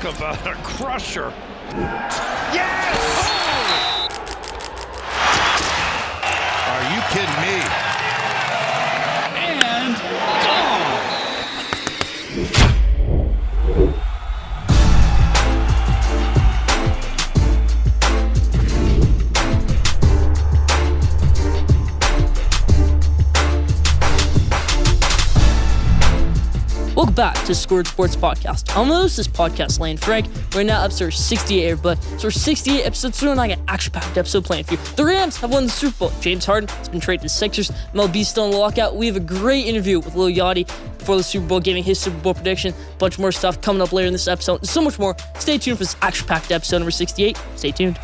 Talk about a crusher. Yes! Oh! Are you kidding me? And gone! Welcome back to Schoolyard Sports Podcast. I'm host this podcast, Lane Frank. Right now, episode 68, everybody. So, 68 episodes, doing like an action-packed episode playing for you. The Rams have won the Super Bowl. James Harden has been traded to the Sixers. MLB's still in the lockout. We have a great interview with LIL YACHTY before the Super Bowl, giving his Super Bowl prediction. A bunch more stuff coming up later in this episode, and so much more. Stay tuned for this action-packed episode number 68. Stay tuned.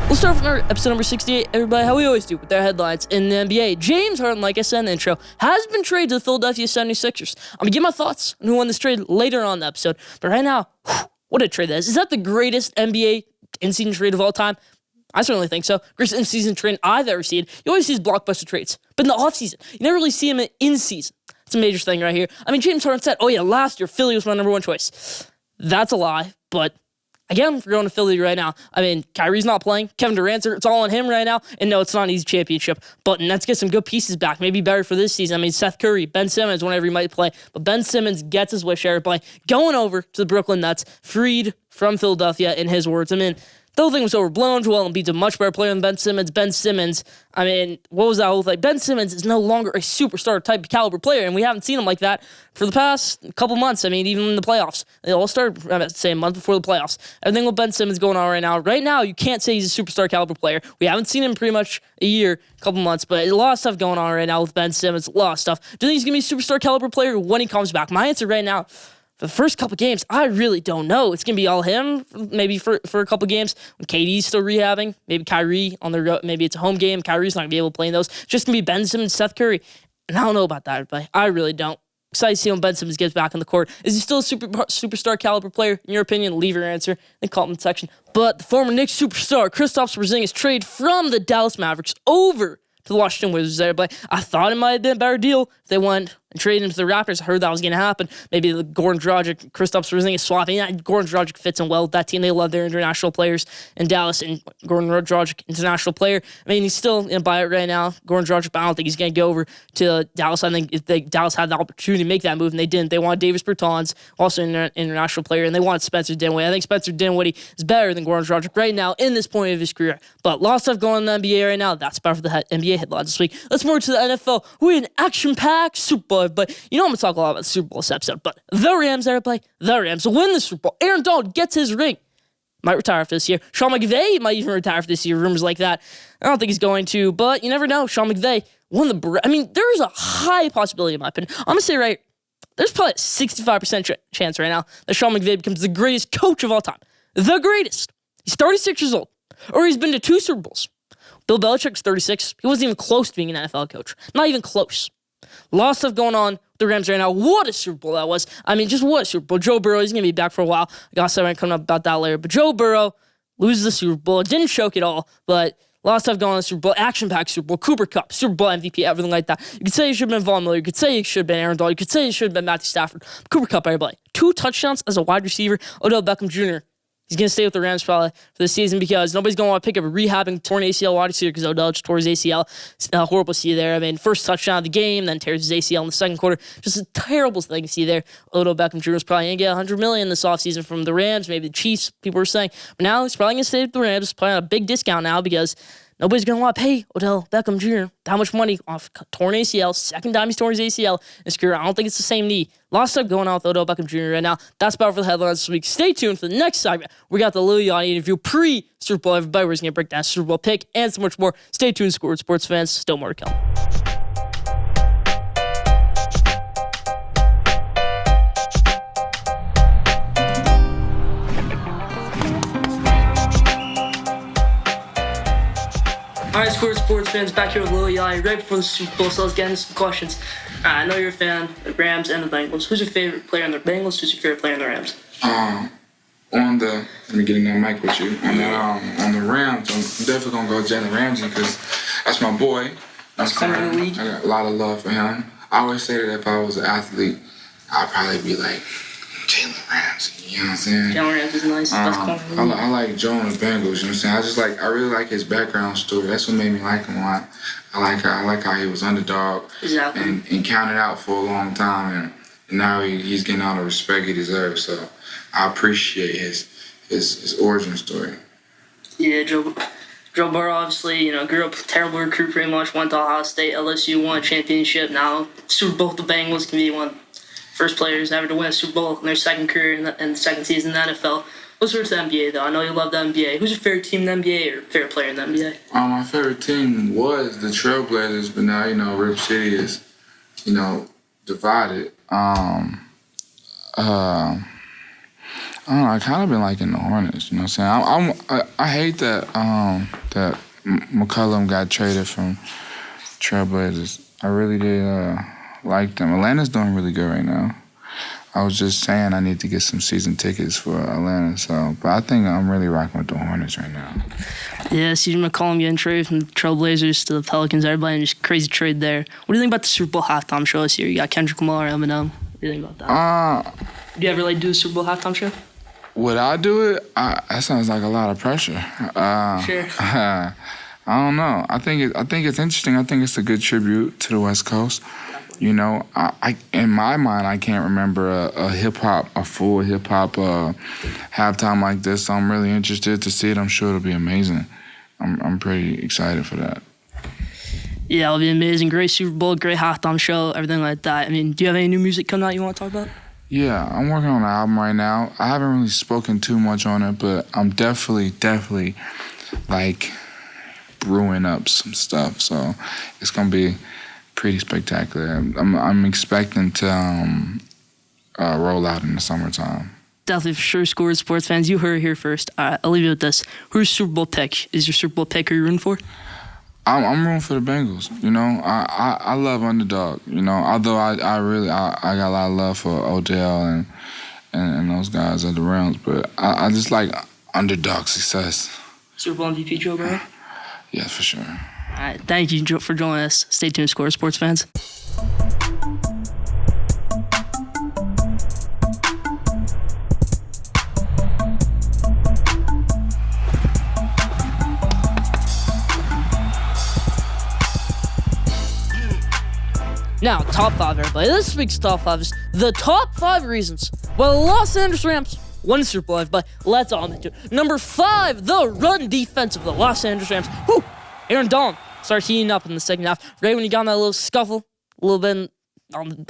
We'll start from our episode number 68, everybody, how we always do, with their headlines in the NBA. James Harden, like I said in the intro, has been traded to the Philadelphia 76ers. I'm going to give my thoughts on who won this trade later on in the episode. But right now, what a trade that is. Is that the greatest NBA in-season trade of all time? I certainly think so. Greatest in-season trade I've ever seen. You always see these blockbuster trades. But in the offseason, you never really see them in season. It's a major thing right here. I mean, James Harden said, oh yeah, last year, Philly was my number one choice. That's a lie, but again, we're going to Philly right now. I mean, Kyrie's not playing. Kevin Durant's, it's all on him right now. And no, it's not an easy championship. But let's get some good pieces back. Maybe better for this season. I mean, Seth Curry, Ben Simmons, whenever he might play. But Ben Simmons gets his wish, everybody. Going over to the Brooklyn Nets, freed from Philadelphia, in his words. I mean, the whole thing was overblown. Joel Embiid's a much better player than Ben Simmons. Ben Simmons, I mean, what was that whole thing? Ben Simmons is no longer a superstar type of caliber player, and we haven't seen him like that for the past couple months. I mean, even in the playoffs. They all started, I say, a month before the playoffs. Everything with Ben Simmons going on right now. Right now, you can't say he's a superstar caliber player. We haven't seen him pretty much a year, couple months, but a lot of stuff going on right now with Ben Simmons. A lot of stuff. Do you think he's going to be a superstar caliber player when he comes back? My answer right now, for the first couple games, I really don't know. It's going to be all him, maybe for a couple games when KD's still rehabbing. Maybe Kyrie on the road. Maybe it's a home game. Kyrie's not going to be able to play in those. It's just going to be Ben Simmons, Seth Curry. And I don't know about that, but I really don't. Excited to see when Ben Simmons gets back on the court. Is he still a superstar caliber player? In your opinion, leave your answer in the comment section. But the former Knicks superstar, Kristaps Porzingis, trade from the Dallas Mavericks over to the Washington Wizards there, but I thought it might have been a better deal if they went and traded him to the Raptors. I heard that was going to happen. Maybe the Goran Dragic, Kristaps Porzingis swapping. Yeah, Goran Dragic fits in well with that team. They love their international players in Dallas, and Goran Dragic, international player. I mean, he's still in buyout right now, Goran Dragic, but I don't think he's going to go over to Dallas. I think if Dallas had the opportunity to make that move, and they didn't. They wanted Davis Bertans, also an international player, and they wanted Spencer Dinwiddie. I think Spencer Dinwiddie is better than Goran Dragic right now in this point of his career. But a lot of stuff going on in the NBA right now. That's about for the NBA headlines this week. Let's move to the NFL. We're in action-packed Super Bowl, but you know I'm going to talk a lot about the Super Bowl this episode, but the Rams, everybody, the Rams will win the Super Bowl. Aaron Donald gets his ring. Might retire after this year. Sean McVay might even retire after this year. Rumors like that. I don't think he's going to, but you never know. Sean McVay won the... I mean, there's a high possibility, in my opinion. I'm going to say there's probably a 65% chance right now that Sean McVay becomes the greatest coach of all time. The greatest. He's 36 years old, or he's been to 2 Super Bowls. Bill Belichick's 36. He wasn't even close to being an NFL coach. Not even close. A lot of stuff going on with the Rams right now. What a Super Bowl that was. I mean, just what a Super Bowl. Joe Burrow, he's going to be back for a while. I got something coming up about that later. But Joe Burrow loses the Super Bowl. It didn't choke at all, but a lot of stuff going on in the Super Bowl. Action-packed Super Bowl. Cooper Kupp, Super Bowl MVP, everything like that. You could say it should have been Von Miller. You could say it should have been Aaron Donald. You could say it should have been Matthew Stafford. Cooper Kupp, everybody. 2 touchdowns as a wide receiver. Odell Beckham Jr., he's going to stay with the Rams probably for the season because nobody's going to want to pick up a rehabbing torn ACL wide receiver because Odell just tore his ACL. It's horrible to see there. I mean, first touchdown of the game, then tears his ACL in the second quarter. Just a terrible thing to see there. Odell Beckham Jr. is probably going to get $100 million this offseason from the Rams, maybe the Chiefs, people were saying. But now he's probably going to stay with the Rams, probably on a big discount now because nobody's going to want to pay Odell Beckham Jr. that much money off torn ACL. Second time he's torn his ACL in his career. I don't think it's the same knee. A lot of stuff going on with Odell Beckham Jr. right now. That's about for the headlines this week. Stay tuned for the next segment. We got the LIL YACHTY interview pre-Super Bowl. Everybody, we're going to break down Super Bowl pick and so much more. Stay tuned, Schoolyard Sports fans. Still more to come. Alright, Schoolyard Sports fans, back here with LIL YACHTY right before the Super Bowl, so let's get into some questions. I know you're a fan of the Rams and the Bengals. Who's your favorite player in the Bengals? Who's your favorite player in the Rams? Let me get in that mic with you. On the Rams, I'm definitely going to go Jalen Ramsey because That's my boy. Best corner in the league. I got a lot of love for him. I always say that if I was an athlete, I'd probably be like Jalen Ramsey. You know what I'm saying? Jalen Ramsey's nice. Best corner in the league. I like Joe and the Bengals. You know what I'm saying? I really like his background story. That's what made me like him a lot. I like how he was underdog and counted out for a long time, and now he's getting all the respect he deserves. So I appreciate his origin story. Yeah, Joe Burrow obviously, grew up a terrible recruit pretty much, went to Ohio State, LSU, won a championship. Now Super Bowl, the Bengals can be one of the first players ever to win a Super Bowl in their second career in the second season in the NFL. Let's switch to the NBA, though. I know you love the NBA. Who's your favorite team in the NBA or favorite player in the NBA? My favorite team was the Trailblazers, but now, Rip City is, divided. I don't know. I kind of been liking the Hornets. You know what I'm saying? I hate that that McCollum got traded from Trailblazers. I really did like them. Atlanta's doing really good right now. I was just saying I need to get some season tickets for Atlanta. But I think I'm really rocking with the Hornets right now. Yeah, CJ McCollum getting traded from the Trailblazers to the Pelicans. Everybody just crazy trade there. What do you think about the Super Bowl halftime show this year? You got Kendrick Lamar, Eminem. What do you think about that? Do you ever do a Super Bowl halftime show? Would I do it? That sounds like a lot of pressure. Sure. I don't know. I think it's interesting. I think it's a good tribute to the West Coast. I in my mind, I can't remember a full hip hop halftime like this. So I'm really interested to see it. I'm sure it'll be amazing. I'm pretty excited for that. Yeah, it'll be amazing. Great Super Bowl, great halftime show, everything like that. I mean, do you have any new music coming out you want to talk about? Yeah, I'm working on an album right now. I haven't really spoken too much on it, but I'm definitely like brewing up some stuff. So it's gonna be pretty spectacular. I'm expecting to roll out in the summertime. Definitely, for sure, Schoolyard Sports fans, you heard it here first. I'll leave you with this. Who's your Super Bowl pick? Is your Super Bowl pick who you're rooting for? I'm rooting for the Bengals. I love underdog. Although I got a lot of love for Odell and those guys at the Rams, but I just like underdog success. Super Bowl MVP Joe Burrow? Yeah, for sure. All right, thank you for joining us. Stay tuned, Schoolyard Sports fans. Now, top 5, everybody. This week's top 5 is the top 5 reasons why the Los Angeles Rams won the Super Bowl, everybody. Let's all into it. Number 5, the run defense of the Los Angeles Rams. Whew! Aaron Donald started heating up in the second half. Right when he got in that little scuffle, a little bit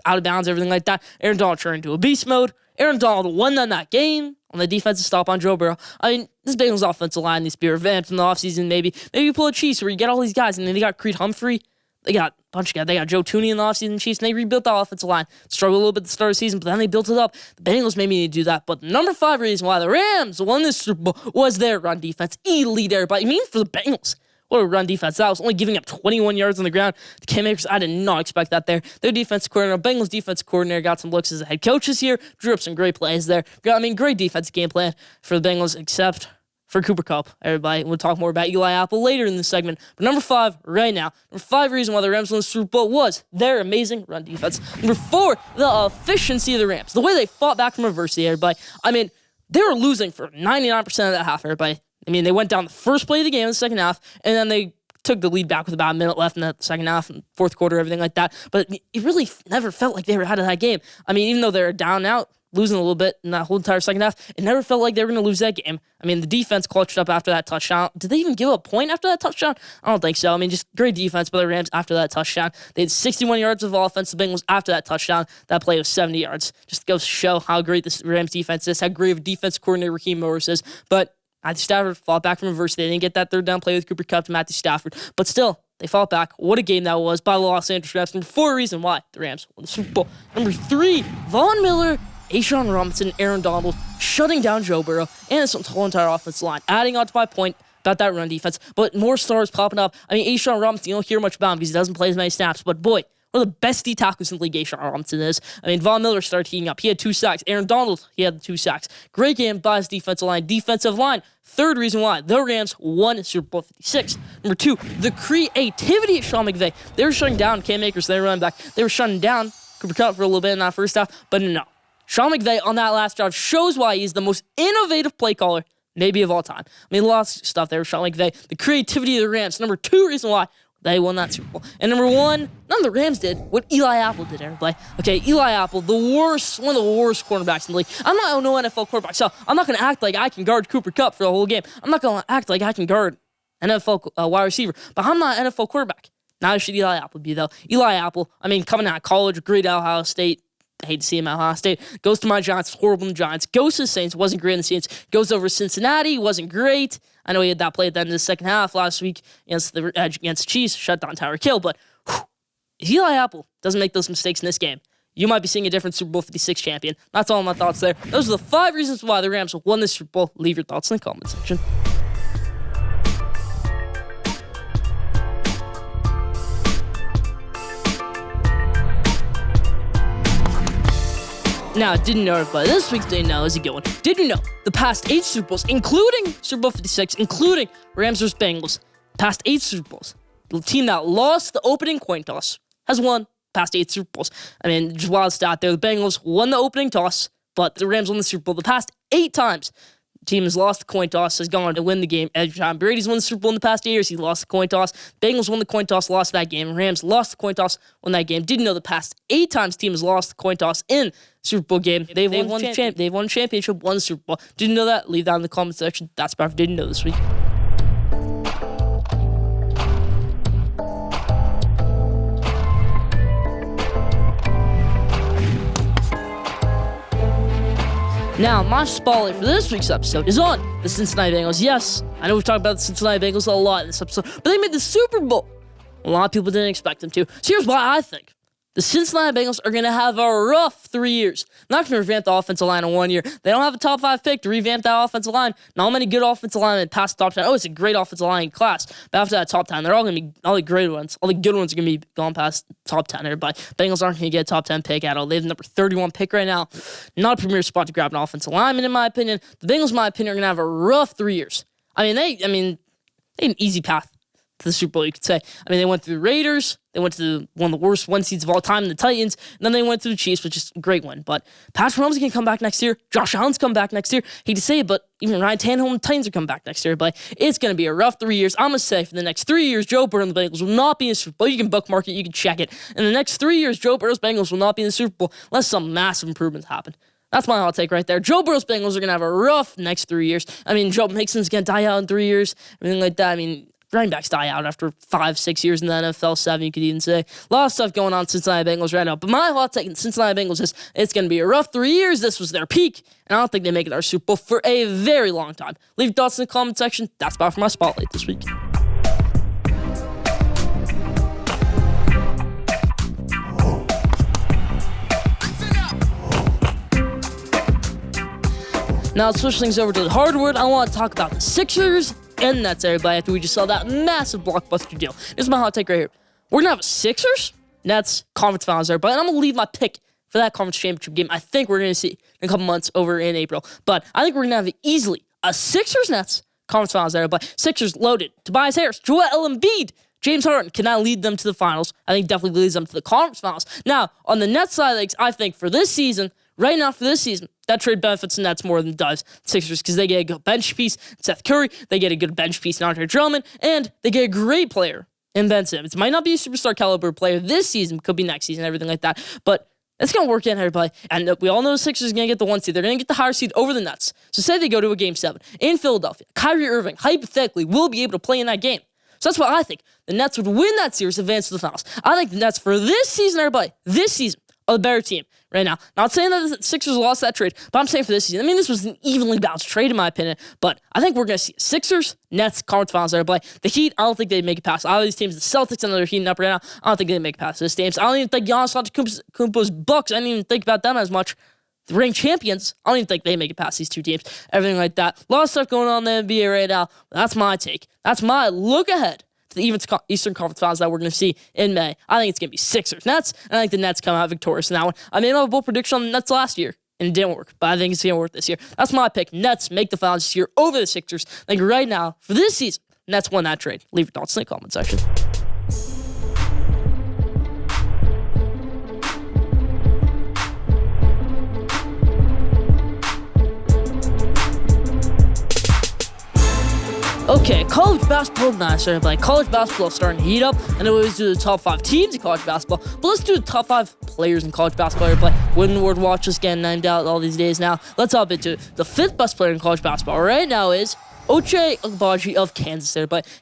out of bounds, everything like that, Aaron Donald turned into a beast mode. Aaron Donald won that game on the defensive stop on Joe Burrow. I mean, this Bengals offensive line needs to be revamped in the offseason, maybe. Maybe you pull a Chiefs where you get all these guys, and then they got Creed Humphrey. They got a bunch of guys. They got Joe Tooney in the offseason Chiefs, and they rebuilt the offensive line. Struggled a little bit at the start of the season, but then they built it up. The Bengals maybe need to do that. But the number 5 reason why the Rams won this Super Bowl was their run defense. Elite, everybody. I mean, for the Bengals, what a run defense. That was only giving up 21 yards on the ground. The Cam Akers, I did not expect that there. Their defensive coordinator, Bengals defensive coordinator, got some looks as a head coach this year. Drew up some great plays there. Great defensive game plan for the Bengals, except for Cooper Kupp, everybody. We'll talk more about Eli Apple later in this segment. But number 5, right now, number 5 reason why the Rams won the Super Bowl was their amazing run defense. Number 4, the efficiency of the Rams. The way they fought back from adversity, everybody. I mean, they were losing for 99% of that half, everybody. I mean, they went down the first play of the game in the second half, and then they took the lead back with about a minute left in the second half and fourth quarter, everything like that. But it really never felt like they were out of that game. I mean, even though they were down and out, losing a little bit in that whole entire second half, it never felt like they were going to lose that game. I mean, the defense clutched up after that touchdown. Did they even give a point after that touchdown? I don't think so. I mean, just great defense by the Rams after that touchdown. They had 61 yards of offense. The Bengals after that touchdown. That play was 70 yards. Just goes to show how great this Rams defense is, how great of a defense coordinator Raheem Morris is. But Matthew Stafford fought back from adversity. They didn't get that third down play with Cooper Kupp to Matthew Stafford. But still, they fought back. What a game that was by the Los Angeles Rams. Number 4 reason why the Rams won the Super Bowl. Number 3, Von Miller, A'Shaun Robinson, Aaron Donald shutting down Joe Burrow and his whole entire offensive line. Adding on to my point about that run defense, but more stars popping up. I mean, A'Shaun Robinson, you don't hear much about him because he doesn't play as many snaps, but boy, what one of the best D tackles in the league, Sean Robinson is. I mean, Von Miller started heating up. He had 2 sacks. Aaron Donald, he had 2 sacks. Great game by his defensive line. Defensive line, third reason why the Rams won Super Bowl 56. Number 2, the creativity of Sean McVay. They were shutting down Cam Akers, their running back. They were shutting down Cooper Kupp for a little bit in that first half, but no. Sean McVay on that last drive shows why he's the most innovative play caller maybe of all time. I mean, lots of stuff there with Sean McVay. The creativity of the Rams. Number 2 reason why they won that Super Bowl. And number 1, none of the Rams did what Eli Apple did, everybody. Okay, Eli Apple, one of the worst cornerbacks in the league. I'm not no NFL quarterback, so I'm not going to act like I can guard Cooper Kupp for the whole game. I'm not going to act like I can guard NFL wide receiver, but I'm not an NFL quarterback. Now should Eli Apple be, though. Eli Apple, I mean, coming out of college, great at Ohio State. I hate to see him at Ohio State. Goes to my Giants, horrible in the Giants. Goes to the Saints, wasn't great in the Saints. Goes over Cincinnati, wasn't great. I know he had that play at the end of the second half last week against the Chiefs, shut down Tyreek Hill, but if Eli Apple doesn't make those mistakes in this game, you might be seeing a different Super Bowl 56 champion. That's all my thoughts there. Those are the 5 reasons why the Rams won this Super Bowl. Leave your thoughts in the comment section. Now, didn't know it, but this week's Didn't Know is a good one. Did you know the past 8 Super Bowls, including Super Bowl 56, including Rams vs. Bengals, past 8 Super Bowls, the team that lost the opening coin toss has won past 8 Super Bowls. I mean, just wild stat there. The Bengals won the opening toss, but the Rams won the Super Bowl the past 8 times. The team has lost the coin toss, has gone on to win the game every time. Brady's won the Super Bowl in the past 8 years. He lost the coin toss. Bengals won the coin toss, lost that game. Rams lost the coin toss, won that game. Didn't know the past 8 times the team has lost the coin toss in Super Bowl game. They've won a championship, won the Super Bowl. Didn't know that? Leave that in the comment section. That's about Didn't Know this week. Now, my spotlight for this week's episode is on the Cincinnati Bengals. Yes, I know we've talked about the Cincinnati Bengals a lot in this episode, but they made the Super Bowl. A lot of people didn't expect them to. So here's why I think the Cincinnati Bengals are going to have a rough 3 years. Not going to revamp the offensive line in 1 year. They don't have a top 5 pick to revamp that offensive line. Not many good offensive linemen past the top 10. Oh, it's a great offensive line class. But after that top 10, they're all going to be all the great ones. All the good ones are going to be going past top 10. Everybody. Bengals aren't going to get a top 10 pick at all. They have the number 31 pick right now. Not a premier spot to grab an offensive lineman, in my opinion. The Bengals, in my opinion, are going to have a rough 3 years. They had an easy path to the Super Bowl, you could say. They went through the Raiders. They went to one of the worst 1 seeds of all time in the Titans. And then they went through the Chiefs, which is a great one. But Patrick Mahomes can come back next year. Josh Allen's come back next year. Hate to say it, but even Ryan Tannehill and the Titans are coming back next year. But it's going to be a rough 3 years. I'm going to say for the next 3 years, Joe Burrow and the Bengals will not be in the Super Bowl. You can bookmark it. You can check it. In the next 3 years, Joe Burrow's Bengals will not be in the Super Bowl unless some massive improvements happen. That's my hot take right there. Joe Burrow's Bengals are going to have a rough next 3 years. Joe Mixon's going to die out in 3 years. Everything like that. Running backs die out after 5-6 years in the NFL, 7, you could even say. A lot of stuff going on in Cincinnati Bengals right now. But my hot take in Cincinnati Bengals is it's going to be a rough 3 years. This was their peak. And I don't think they make it our Super Bowl for a very long time. Leave your thoughts in the comment section. That's about for my spotlight this week. Now, let's switch things over to the hardwood. I want to talk about the Sixers and Nets, everybody, after we just saw that massive blockbuster deal. This is my hot take right here. We're going to have a Sixers, Nets, conference finals, everybody. And I'm going to leave my pick for that conference championship game. I think we're going to see in a couple months over in April. But I think we're going to have easily a Sixers, Nets, conference finals, everybody. Sixers loaded. Tobias Harris, Joel Embiid, James Harden cannot lead them to the finals. I think definitely leads them to the conference finals. Now, on the Nets side of things, I think for this season, right now for this season, that trade benefits the Nets more than it does Sixers because they get a good bench piece in Seth Curry, they get a good bench piece in Andre Drummond, and they get a great player in Ben Simmons. Might not be a superstar caliber player this season, could be next season, everything like that, but it's going to work in, everybody. And we all know the Sixers are going to get the 1 seed. They're going to get the higher seed over the Nets. So say they go to a Game 7 in Philadelphia. Kyrie Irving, hypothetically, will be able to play in that game. So that's what I think. The Nets would win that series, advance to the finals. I think the Nets for this season, everybody, this season, are the better team right now. Not saying that the Sixers lost that trade, but I'm saying for this season. This was an evenly balanced trade in my opinion, but I think we're going to see Sixers, Nets, conference finals, everybody. The Heat, I don't think they'd make it past all these teams. The Celtics, I know they're heating up right now. I don't think they'd make it past this teams. I don't even think Giannis Antetokounmpo's Bucks, I didn't even think about them as much. The ring champions, I don't even think they make it past these two teams. Everything like that. A lot of stuff going on in the NBA right now. That's my take. That's my look ahead to the Eastern Conference Finals that we're going to see in May. I think it's going to be Sixers-Nets, and I think the Nets come out victorious in that one. I made a bold prediction on the Nets last year, and it didn't work, but I think it's going to work this year. That's my pick. Nets make the finals this year over the Sixers. I think right now, for this season, Nets won that trade. Leave your thoughts in the comment section. Okay, college basketball, college basketball is starting to heat up. I know we always do the top 5 teams in college basketball, but let's do the top 5 players in college basketball. Wooden Watch is getting named out all these days now. Let's hop into it. The 5th best player in college basketball right now is Ochai Agbaji of Kansas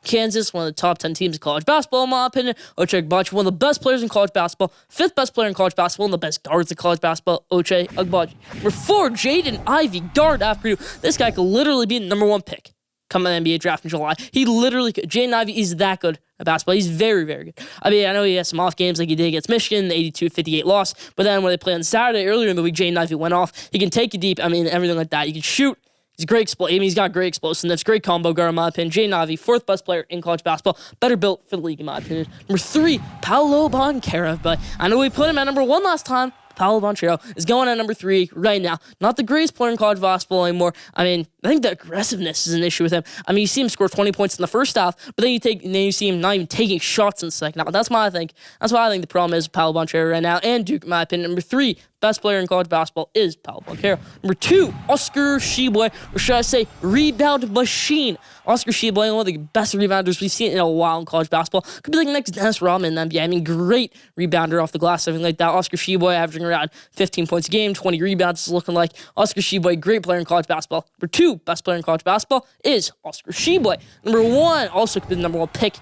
Kansas, one of the top 10 teams in college basketball, in my opinion. Ochai Agbaji, one of the best players in college basketball. 5th best player in college basketball, one of the best guards in college basketball, Ochai Agbaji. Number 4, Jaden Ivey, guard out of Purdue. This guy could literally be the number 1 pick come an NBA draft in July. He literally could. Jaden Ivey is that good at basketball. He's very, very good. I mean, I know he has some off games like he did against Michigan, the 82-58 loss, but then when they played on Saturday earlier in the week, Jaden Ivey went off. He can take you deep. I mean, everything like that. He can shoot. He's great. He's got great explosiveness. Great combo guard, in my opinion. Jaden Ivey, 4th best player in college basketball. Better built for the league, in my opinion. Number 3, Paolo Banchero. But I know we put him at number 1 last time. Paolo Banchero is going at number 3 right now. Not the greatest player in college basketball anymore. I mean, I think the aggressiveness is an issue with him. I mean, you see him score 20 points in the first half, but then you see him not even taking shots in the second half. That's why I think the problem is with Paolo Banchero right now. And Duke, in my opinion, number 3 best player in college basketball is Paolo Banchero. Number 2, Oscar Tshiebwe, or should I say, rebound machine. Oscar Tshiebwe, one of the best rebounders we've seen in a while in college basketball. Could be like next Dennis Rodman in the NBA. I mean, great rebounder off the glass, everything like that. Oscar Tshiebwe averaging around 15 points a game, 20 rebounds is looking like. Oscar Tshiebwe, great player in college basketball. Number 2, best player in college basketball is Oscar Tshiebwe. Number 1, also could be the number 1 pick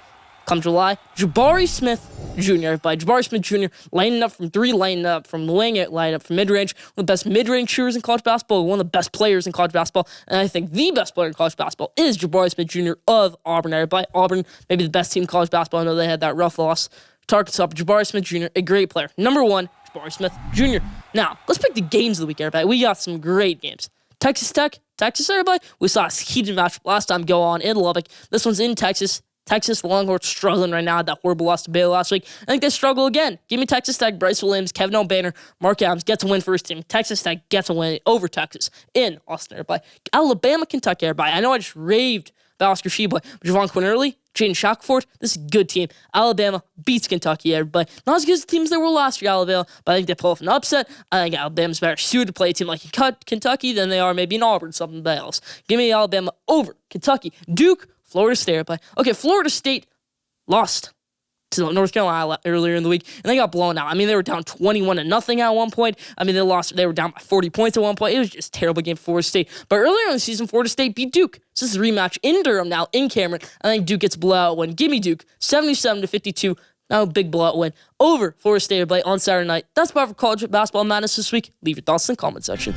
come July, Jabari Smith Jr. By Jabari Smith Jr. lining up from 3, lining up from the wing, lining up from mid-range. One of the best mid-range shooters in college basketball, one of the best players in college basketball, and I think the best player in college basketball is Jabari Smith Jr. of Auburn. By Auburn, maybe the best team in college basketball. I know they had that rough loss to Arkansas, but Jabari Smith Jr., a great player. Number 1, Jabari Smith Jr. Now, let's pick the games of the week, everybody. We got some great games. Texas Tech, everybody. We saw a heated match last time go on in Lubbock. This one's in Texas. The Longhorns struggling right now. That horrible loss to Baylor last week. I think they struggle again. Give me Texas Tech, Bryce Williams, Kevin O'Banner, Mark Adams gets a win for his team. Texas Tech gets a win over Texas in Austin, everybody. Alabama, Kentucky, everybody. I know I just raved about Oscar Tshiebwe, but Javon Quinn-Early, Jaden Shackelford, this is a good team. Alabama beats Kentucky, everybody. Not as good as the teams they were last year, Alabama, but I think they pull off an upset. I think Alabama's better suited to play a team like Kentucky than they are maybe in Auburn, something else. Give me Alabama over Kentucky. Duke, Florida State, everybody. Okay, Florida State lost to North Carolina earlier in the week, and they got blown out. I mean, they were down 21-0 at one point. I mean, they were down by 40 points at one point. It was just a terrible game for Florida State. But earlier in the season, Florida State beat Duke. So this is a rematch in Durham now, in Cameron. I think Duke gets a blowout win. Give me Duke, 77-52. Now a big blowout win over Florida State, everybody, on Saturday night. That's about for college basketball madness this week. Leave your thoughts in the comment section.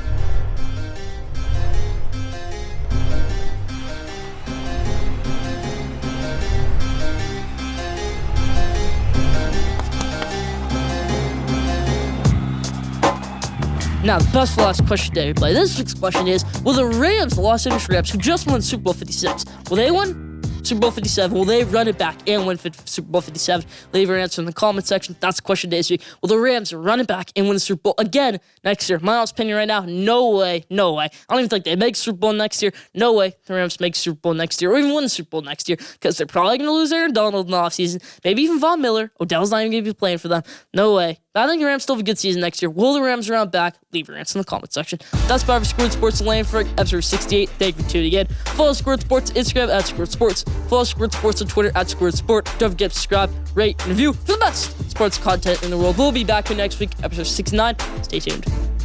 Now, the best for last question today, everybody. This week's question is, will the Rams, the Los Angeles Rams, who just won Super Bowl 56, will they win Super Bowl 57? Will they run it back and win Super Bowl 57? Leave your answer in the comment section. That's the question today this week. Will the Rams run it back and win the Super Bowl again next year? My honest opinion right now, no way. I don't even think they make Super Bowl next year. No way the Rams make Super Bowl next year or even win the Super Bowl next year because they're probably going to lose Aaron Donald in the offseason. Maybe even Von Miller. Odell's not even going to be playing for them. No way. But I think the Rams still have a good season next year. Will the Rams run back? Leave your answer in the comment section. That's about for Schoolyard Sports and Lanford, episode 68. Thank you for tuning in. Follow Schoolyard Sports on Instagram at Schoolyard Sports. Follow Schoolyard Sports on Twitter at Schoolyard Sport. Don't forget to subscribe, rate, and review for the best sports content in the world. We'll be back here next week, episode 69. Stay tuned.